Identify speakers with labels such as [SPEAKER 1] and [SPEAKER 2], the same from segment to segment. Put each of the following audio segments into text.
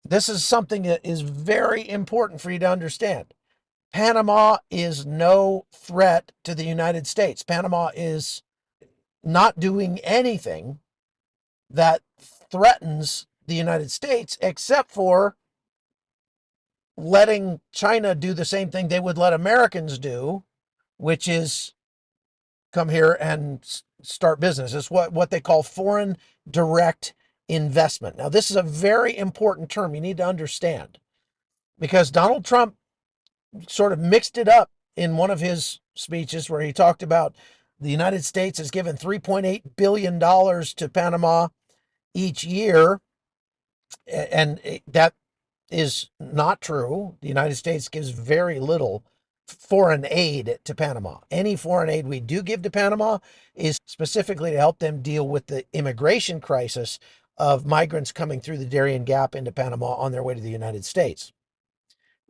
[SPEAKER 1] This is something that is very important for you to understand. Panama is no threat to the United States. Panama is not doing anything that threatens the United States except for letting China do the same thing they would let Americans do, which is come here and start business. It's what they call foreign direct investment. Now, this is a very important term you need to understand because Donald Trump sort of mixed it up in one of his speeches where he talked about the United States has given $3.8 billion to Panama each year. And that is not true. The United States gives very little foreign aid to Panama. Any foreign aid we do give to Panama is specifically to help them deal with the immigration crisis of migrants coming through the Darien Gap into Panama on their way to the United States.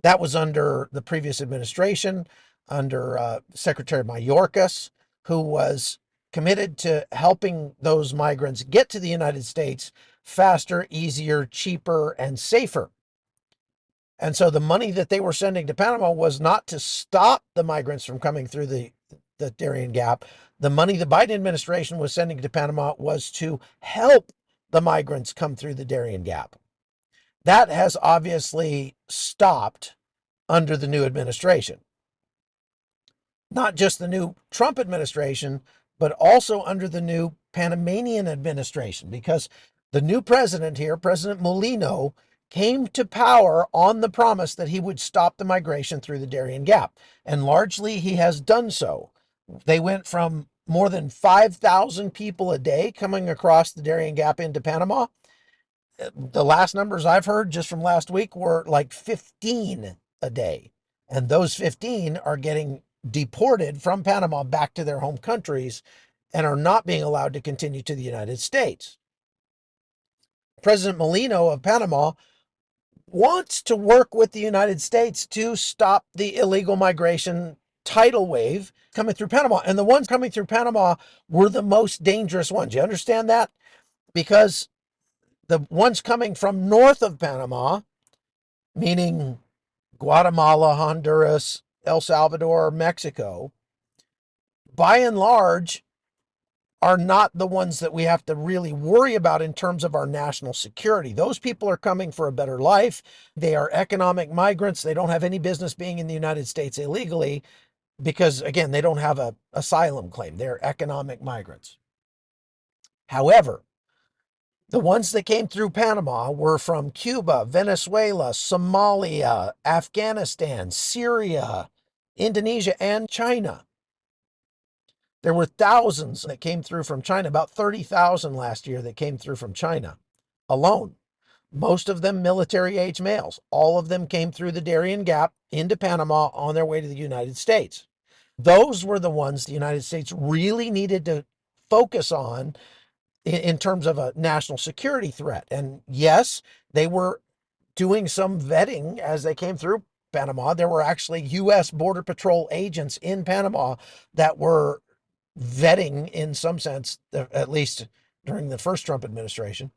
[SPEAKER 1] That was under the previous administration, under Secretary Mayorkas, who was committed to helping those migrants get to the United States faster, easier, cheaper, and safer. And so the money that they were sending to Panama was not to stop the migrants from coming through the Darien Gap. The money the Biden administration was sending to Panama was to help the migrants come through the Darien Gap. That has obviously stopped under the new administration. Not just the new Trump administration, but also under the new Panamanian administration, because the new president here, President Molino, came to power on the promise that he would stop the migration through the Darien Gap. And largely he has done so. They went from more than 5,000 people a day coming across the Darien Gap into Panama. The last numbers I've heard just from last week were like 15 a day. And those 15 are getting deported from Panama back to their home countries and are not being allowed to continue to the United States. President Molino of Panama wants to work with the United States to stop the illegal migration tidal wave coming through Panama. And the ones coming through Panama were the most dangerous ones. You understand that? Because the ones coming from north of Panama, meaning Guatemala, Honduras, El Salvador, Mexico, by and large, are not the ones that we have to really worry about in terms of our national security. Those people are coming for a better life. They are economic migrants. They don't have any business being in the United States illegally because, again, they don't have an asylum claim. They're economic migrants. However, the ones that came through Panama were from Cuba, Venezuela, Somalia, Afghanistan, Syria, Indonesia, and China. There were thousands that came through from China, about 30,000 last year that came through from China alone. Most of them military-age males. All of them came through the Darien Gap into Panama on their way to the United States. Those were the ones the United States really needed to focus on in terms of a national security threat. And yes, they were doing some vetting as they came through Panama. There were actually U.S. Border Patrol agents in Panama that were vetting, in some sense, at least during the first Trump administration.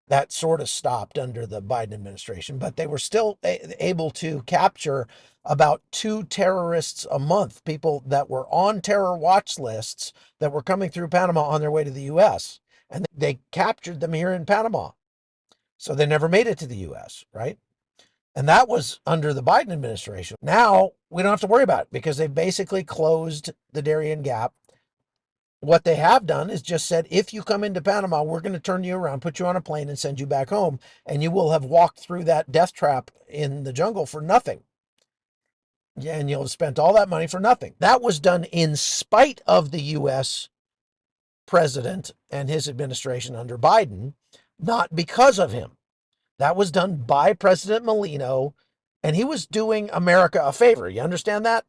[SPEAKER 1] That sort of stopped under the Biden administration, but they were still able to capture about 2 terrorists a month, people that were on terror watch lists that were coming through Panama on their way to the U.S. And they captured them here in Panama. So they never made it to the U.S., right? And that was under the Biden administration. Now we don't have to worry about it because they've basically closed the Darien Gap. What they have done is just said, if you come into Panama, we're going to turn you around, put you on a plane and send you back home. And you will have walked through that death trap in the jungle for nothing. Yeah, and you'll have spent all that money for nothing. That was done in spite of the U.S. president and his administration under Biden, not because of him. That was done by President Molino, and he was doing America a favor. You understand that?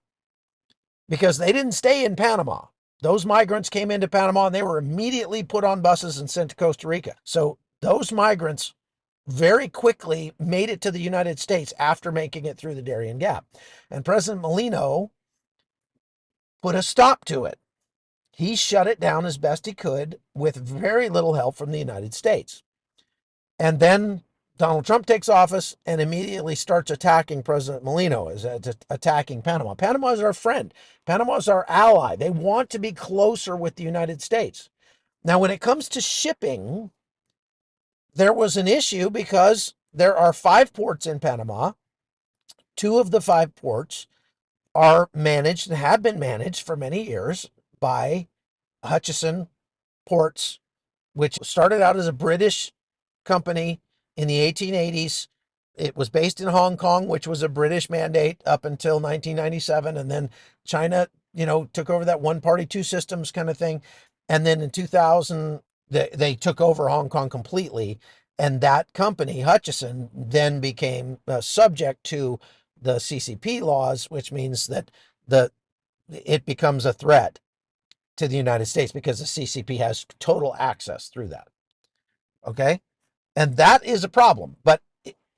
[SPEAKER 1] Because they didn't stay in Panama. Those migrants came into Panama and they were immediately put on buses and sent to Costa Rica. So those migrants very quickly made it to the United States after making it through the Darien Gap. And President Molino put a stop to it. He shut it down as best he could with very little help from the United States. And then Donald Trump takes office and immediately starts attacking President Molino, attacking Panama. Panama is our friend. Panama is our ally. They want to be closer with the United States. Now, when it comes to shipping, there was an issue because there are 5 ports in Panama. 2 of the 5 ports are managed and have been managed for many years by Hutchison Ports, which started out as a British company in the 1880s. It was based in Hong Kong, which was a British mandate up until 1997. And then China, took over that one party, two systems kind of thing. And then in 2000, they took over Hong Kong completely. And that company, Hutchison, then became subject to the CCP laws, which means that it becomes a threat to the United States because the CCP has total access through that. Okay. And that is a problem. But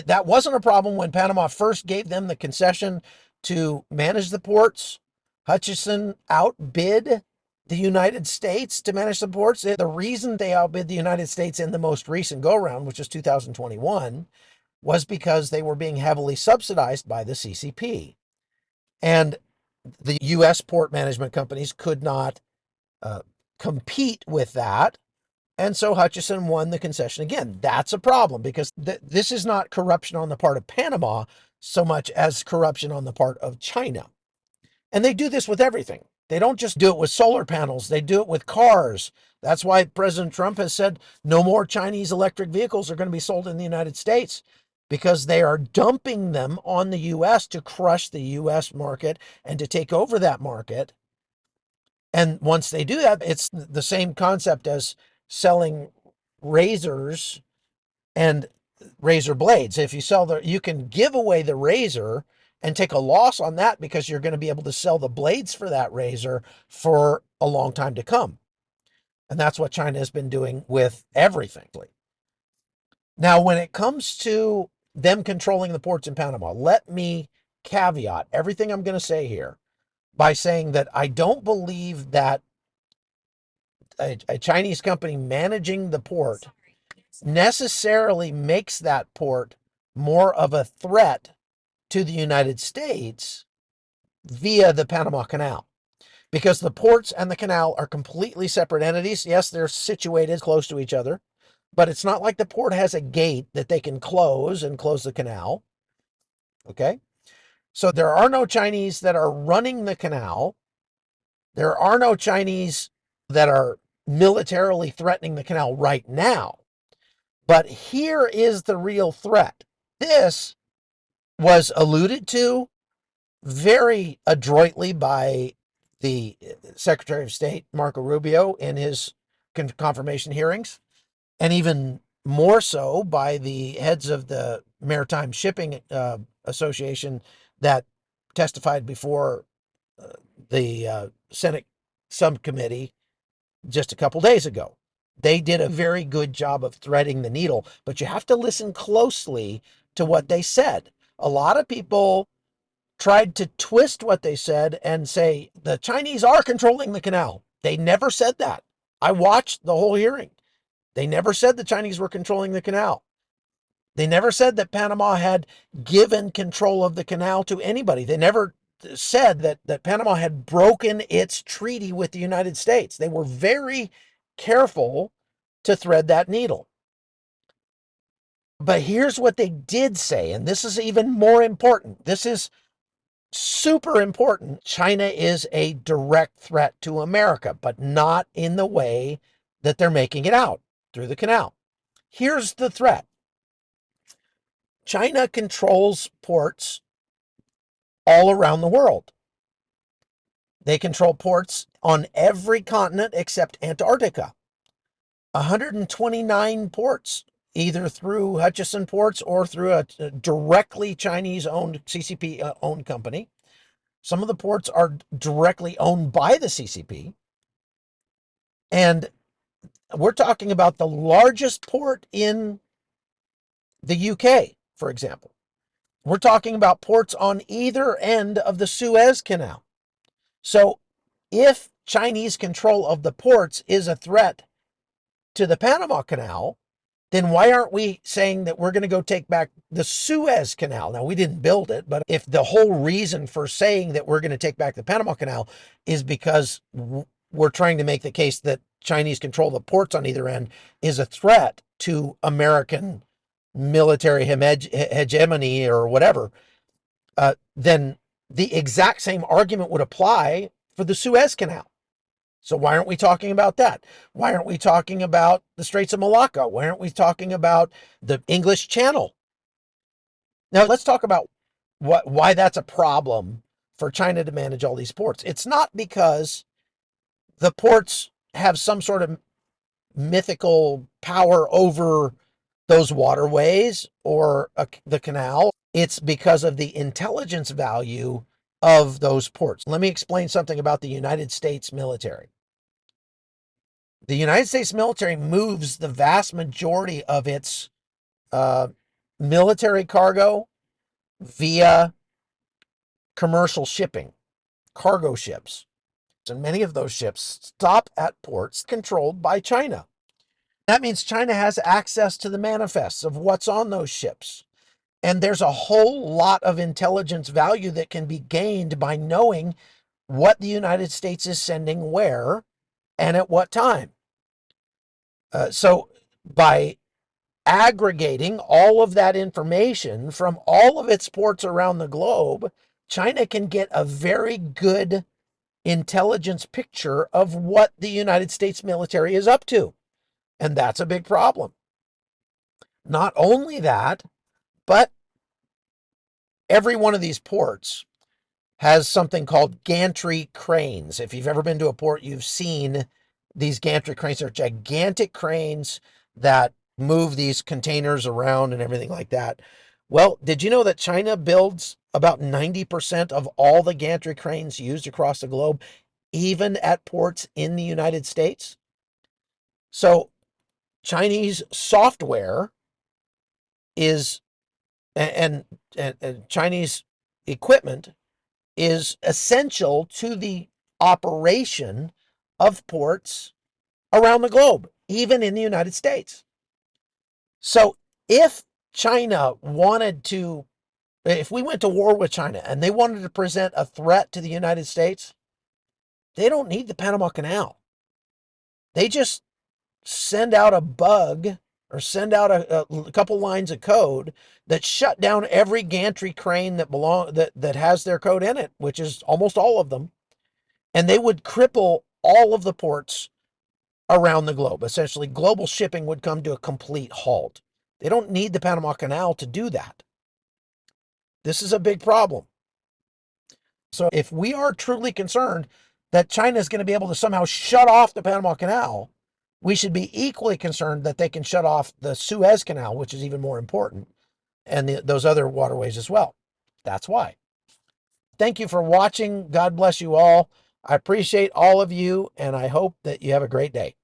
[SPEAKER 1] that wasn't a problem when Panama first gave them the concession to manage the ports. Hutchison outbid the United States to manage the ports. The reason they outbid the United States in the most recent go-round, which is 2021, was because they were being heavily subsidized by the CCP. And the U.S. port management companies could not compete with that. And so Hutchison won the concession again. That's a problem because this is not corruption on the part of Panama so much as corruption on the part of China. And they do this with everything. They don't just do it with solar panels. They do it with cars. That's why President Trump has said no more Chinese electric vehicles are going to be sold in the United States, because they are dumping them on the U.S. to crush the U.S. market and to take over that market. And once they do that, it's the same concept as selling razors and razor blades. If you you can give away the razor and take a loss on that because you're going to be able to sell the blades for that razor for a long time to come. And that's what China has been doing with everything. Now, when it comes to them controlling the ports in Panama, let me caveat everything I'm going to say here by saying that I don't believe that a Chinese company managing the port necessarily makes that port more of a threat to the United States via the Panama Canal, because the ports and the canal are completely separate entities. Yes, they're situated close to each other, but it's not like the port has a gate that they can close and close the canal. Okay. So there are no Chinese that are running the canal. There are no Chinese that are militarily threatening the canal right now. But here is the real threat. This was alluded to very adroitly by the Secretary of State, Marco Rubio, in his confirmation hearings, and even more so by the heads of the Maritime Shipping Association that testified before the Senate subcommittee just a couple days ago. They did a very good job of threading the needle, but you have to listen closely to what they said. A lot of people tried to twist what they said and say the Chinese are controlling the canal. They never said that. I watched the whole hearing. They never said the Chinese were controlling the canal. They never said that Panama had given control of the canal to anybody. They never said that Panama had broken its treaty with the United States. They were very careful to thread that needle. But here's what they did say, and this is even more important. This is super important. China is a direct threat to America, but not in the way that they're making it out through the canal. Here's the threat. China controls ports all around the world. They control ports on every continent except Antarctica. 129 ports, either through Hutchison Ports or through a directly Chinese-owned, CCP-owned company. Some of the ports are directly owned by the CCP. And we're talking about the largest port in the UK, for example. We're talking about ports on either end of the Suez Canal. So if Chinese control of the ports is a threat to the Panama Canal, then why aren't we saying that we're going to go take back the Suez Canal? Now, we didn't build it, but if the whole reason for saying that we're going to take back the Panama Canal is because we're trying to make the case that Chinese control of the ports on either end is a threat to American military hegemony or whatever, then the exact same argument would apply for the Suez Canal. So why aren't we talking about that? Why aren't we talking about the Straits of Malacca? Why aren't we talking about the English Channel? Now let's talk about why that's a problem for China to manage all these ports. It's not because the ports have some sort of mythical power over those waterways or the canal. It's because of the intelligence value of those ports. Let me explain something about the United States military. The United States military moves the vast majority of its military cargo via commercial shipping, cargo ships. And many of those ships stop at ports controlled by China. That means China has access to the manifests of what's on those ships. And there's a whole lot of intelligence value that can be gained by knowing what the United States is sending where and at what time. So by aggregating all of that information from all of its ports around the globe, China can get a very good intelligence picture of what the United States military is up to. And that's a big problem. Not only that, but every one of these ports has something called gantry cranes. If you've ever been to a port, you've seen these gantry cranes. They're gigantic cranes that move these containers around and everything like that. Well, did you know that China builds about 90% of all the gantry cranes used across the globe, even at ports in the United States? So Chinese software is and Chinese equipment is essential to the operation of ports around the globe, even in the United States. So if China wanted to, if we went to war with China and they wanted to present a threat to the United States, they don't need the Panama Canal. They just send out a bug or send out a couple lines of code that shut down every gantry crane that has their code in it, which is almost all of them, and they would cripple all of the ports around the globe. Essentially, global shipping would come to a complete halt. They don't need the Panama Canal to do that. This is a big problem. So if we are truly concerned that China is going to be able to somehow shut off the Panama Canal, we should be equally concerned that they can shut off the Suez Canal, which is even more important, and those other waterways as well. That's why. Thank you for watching. God bless you all. I appreciate all of you, and I hope that you have a great day.